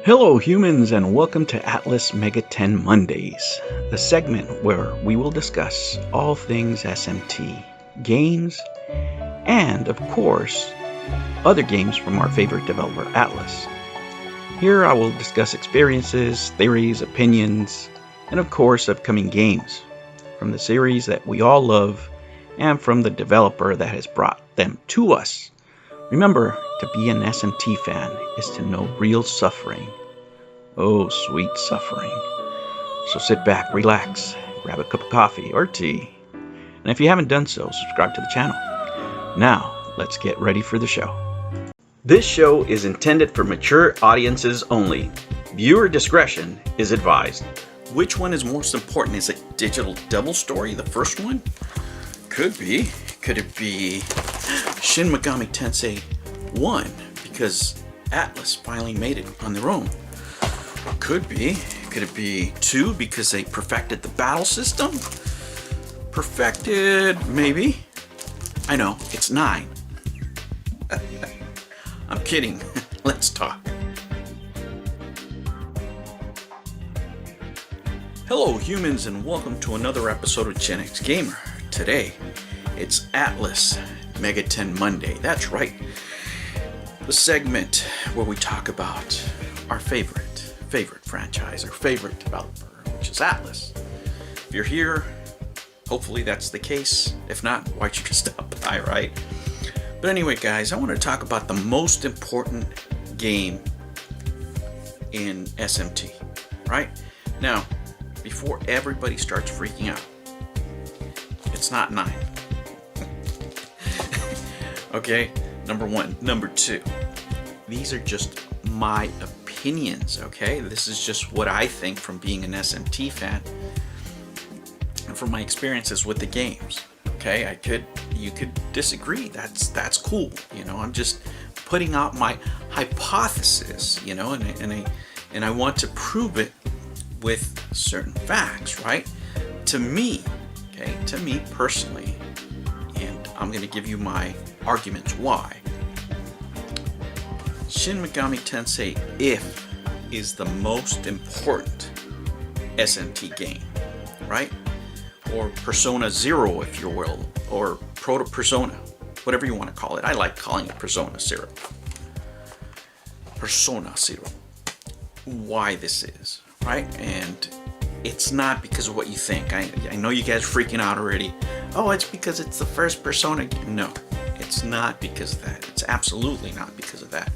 Hello humans and welcome to Atlas Mega 10 Mondays, the segment where we will discuss all things SMT, games, and of course, other games from our favorite developer Atlas. Here I will discuss experiences, theories, opinions, and of course upcoming games from the series that we all love and from the developer that has brought them to us. Remember, to be an SMT fan is to know real suffering. Oh, sweet suffering. So sit back, relax, grab a cup of coffee or tea, and if you haven't done so, subscribe to the channel. Now, let's get ready for the show. This show is intended for mature audiences only. Viewer discretion is advised. Which one is most important? Is it Digital Devil Story, the first one? Could be. Could it be Shin Megami Tensei 1, because Atlas finally made it on their own? Could be. Could it be 2, because they perfected the battle system? Perfected, maybe. I know, it's 9. I'm kidding. Let's talk. Hello humans and welcome to another episode of Gen X Gamer. Today, it's Atlas Mega 10 Monday. That's right. The segment where we talk about our favorite franchise, our favorite developer, which is Atlas. If you're here, hopefully that's the case. If not, why'd you just stop by, right? But anyway, guys, I want to talk about the most important game in SMT, right? Now, before everybody starts freaking out, it's not 9. Okay, number 1. Number 2, these are just my opinions, okay? This is just what I think from being an SMT fan and from my experiences with the games, okay? You could disagree, that's cool, you know? I'm just putting out my hypothesis, you know, and I want to prove it with certain facts, right? To me, okay, to me personally, and I'm going to give you my arguments why. Shin Megami Tensei If is the most important SMT game, right? Or Persona Zero, if you will, or Proto Persona, whatever you want to call it. I like calling it Persona Zero. Persona Zero. Why this is, right? And it's not because of what you think. I know you guys are freaking out already. Oh, it's because it's the first Persona game. No, it's not because of that. It's absolutely not because of that.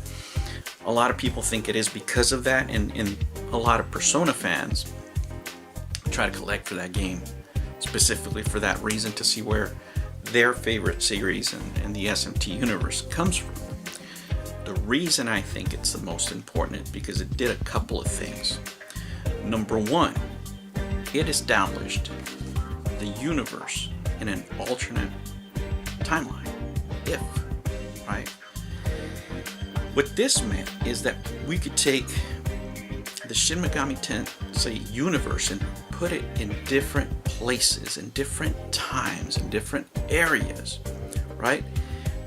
A lot of people think it is because of that, and a lot of Persona fans try to collect for that game specifically for that reason, to see where their favorite series and the SMT universe comes from. The reason I think it's the most important is because it did a couple of things. Number 1, it established the universe in an alternate timeline, if, right? What this meant is that we could take the Shin Megami Tensei universe and put it in different places, in different times, in different areas, right?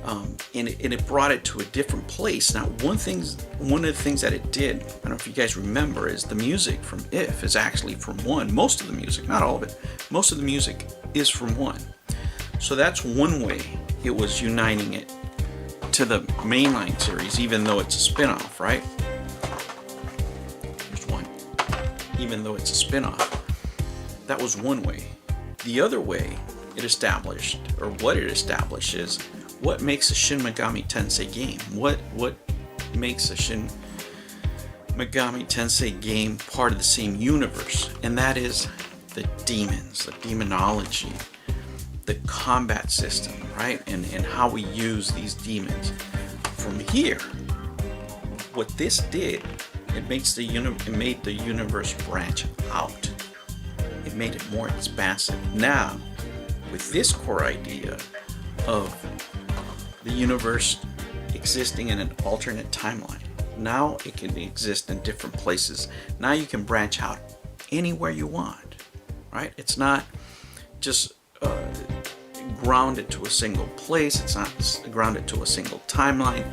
And it brought it to a different place. Now, one of the things that it did, I don't know if you guys remember, is the music from If is actually from 1. Most of the music, not all of it, most of the music is from 1. So that's one way it was uniting it to the mainline series, even though it's a spin-off, right? Here's 1. Even though it's a spin-off. That was one way. The other way it established, or what it established, is what makes a Shin Megami Tensei game? What makes a Shin Megami Tensei game part of the same universe? And that is the demons, the demonology, the combat system, right? And how we use these demons. From here, what this did, it made the universe branch out. It made it more expansive. Now, with this core idea of the universe existing in an alternate timeline, now it can exist in different places. Now you can branch out anywhere you want, right? It's not just grounded to a single place. It's not grounded to a single timeline.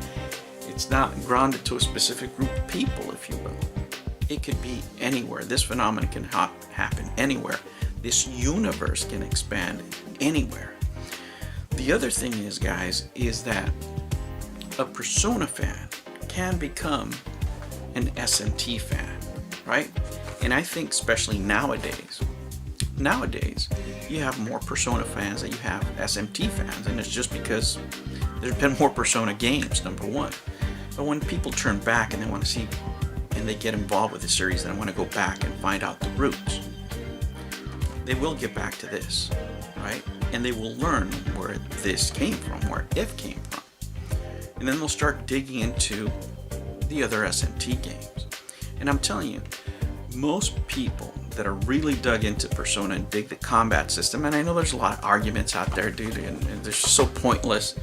It's not grounded to a specific group of people, if you will. It could be anywhere. This phenomenon can happen anywhere. This universe can expand anywhere. The other thing is, guys, is that a Persona fan can become an SMT fan, right? And I think especially nowadays, you have more Persona fans than you have SMT fans, and it's just because there's been more Persona games, number one. But when people turn back and they want to see, and they get involved with the series and want to go back and find out the roots, they will get back to this, right? And they will learn where this came from, where If came from. And then they'll start digging into the other SMT games. And I'm telling you, most people that are really dug into Persona and dig the combat system, and I know there's a lot of arguments out there, dude, and they're so pointless,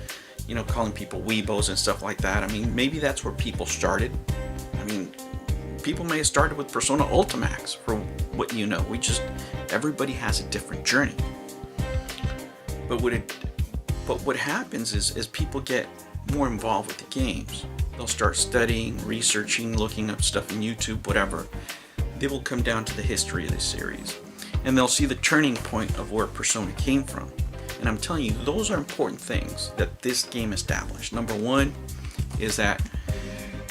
you know, calling people weebos and stuff like that. I mean, maybe that's where people started. I mean, people may have started with Persona Ultimax, for what you know. Everybody has a different journey. But what happens is people get more involved with the games. They'll start studying, researching, looking up stuff on YouTube, whatever. They will come down to the history of the series, and they'll see the turning point of where Persona came from. And I'm telling you, those are important things that this game established. Number one is that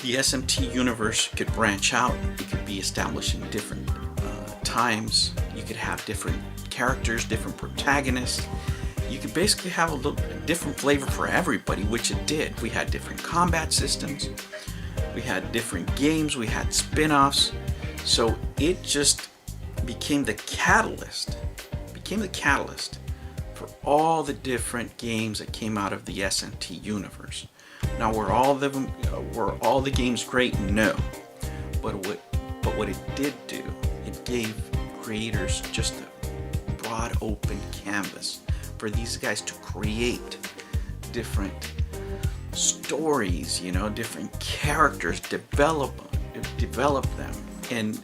the SMT universe could branch out. It could be established in different times. You could have different characters, different protagonists. You could basically have a different flavor for everybody, which it did. We had different combat systems. We had different games. We had spin-offs. So it just became the catalyst for all the different games that came out of the SMT universe. Now, were all the games great? No. But what it did do, it gave creators just a broad open canvas for these guys to create different stories, you know, different characters, develop them. And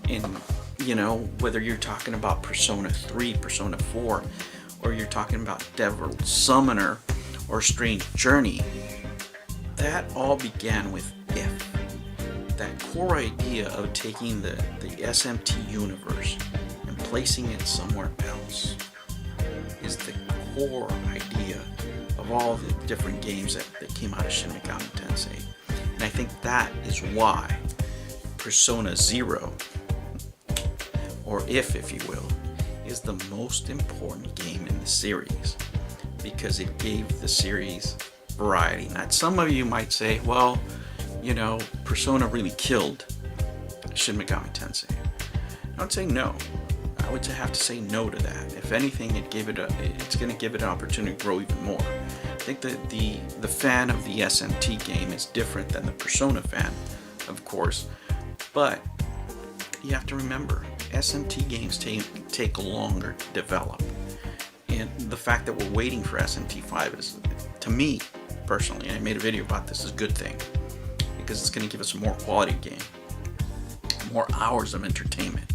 you know, whether you're talking about Persona 3, Persona 4, or you're talking about Devil Summoner or Strange Journey, that all began with If. That core idea of taking the SMT universe and placing it somewhere else is the core idea of all the different games that came out of Shin Megami Tensei. And I think that is why Persona 0, or if you will, is the most important game in the series, because it gave the series variety. Now, some of you might say, well, you know, Persona really killed Shin Megami Tensei. I would say no. I would have to say no to that. If anything, it's going to give it an opportunity to grow even more. I think that the fan of the SMT game is different than the Persona fan, of course, but you have to remember, SMT games take longer to develop. And the fact that we're waiting for SMT 5 is, to me, personally, and I made a video about this, is a good thing, because it's going to give us a more quality game, more hours of entertainment.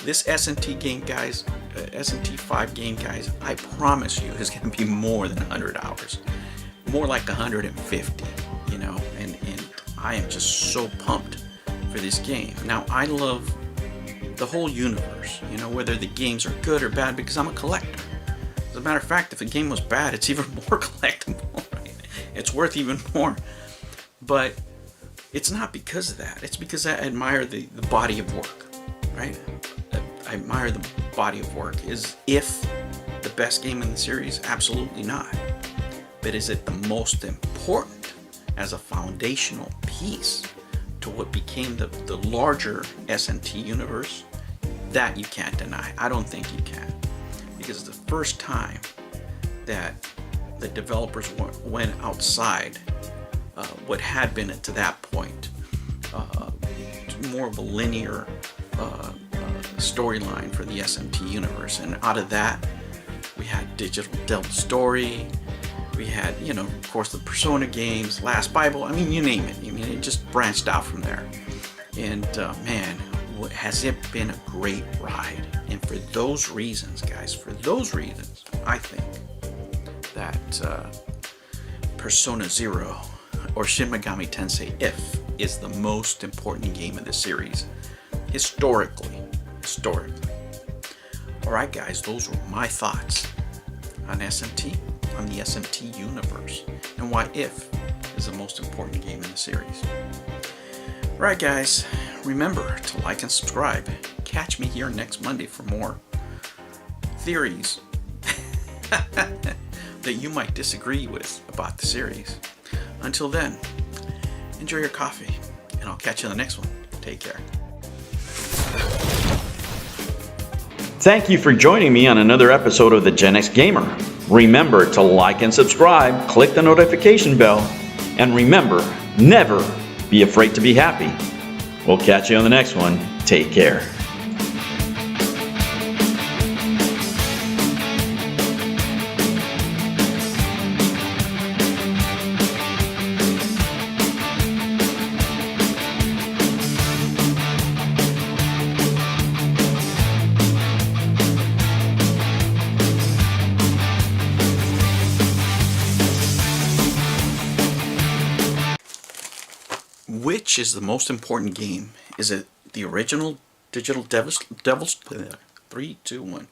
This SMT game, guys, SMT 5 game, guys, I promise you is going to be more than 100 hours. More like 150, you know, and I am just so pumped for this game. Now, I love the whole universe, you know, whether the games are good or bad, because I'm a collector. As a matter of fact, if a game was bad, it's even more collectible, right? It's worth even more. But it's not because of that. It's because I admire the body of work, right? I admire the body of work. Is If the best game in the series? Absolutely not. But is it the most important as a foundational piece to what became the larger SMT universe? That you can't deny. I don't think you can. Because it's the first time that the developers went outside what had been to that point more of a linear storyline for the SMT universe. And out of that, we had Digital Devil Story, we had, you know, of course, the Persona games, Last Bible, I mean, you name it. I mean, it just branched out from there. And man, has it been a great ride. And for those reasons, guys, I think that Persona 0 or Shin Megami Tensei If is the most important game of the series. Historically. Alright guys, those were my thoughts on SMT, on the SMT universe, and why If is the most important game in the series. Alright guys, remember to like and subscribe. Catch me here next Monday for more theories that you might disagree with about the series. Until then, enjoy your coffee, and I'll catch you in the next one. Take care. Thank you for joining me on another episode of the Gen X Gamer. Remember to like and subscribe, click the notification bell, and remember, never be afraid to be happy. We'll catch you on the next one. Take care. Which is the most important game? Is it the original Digital Devils? 3, 2, 1.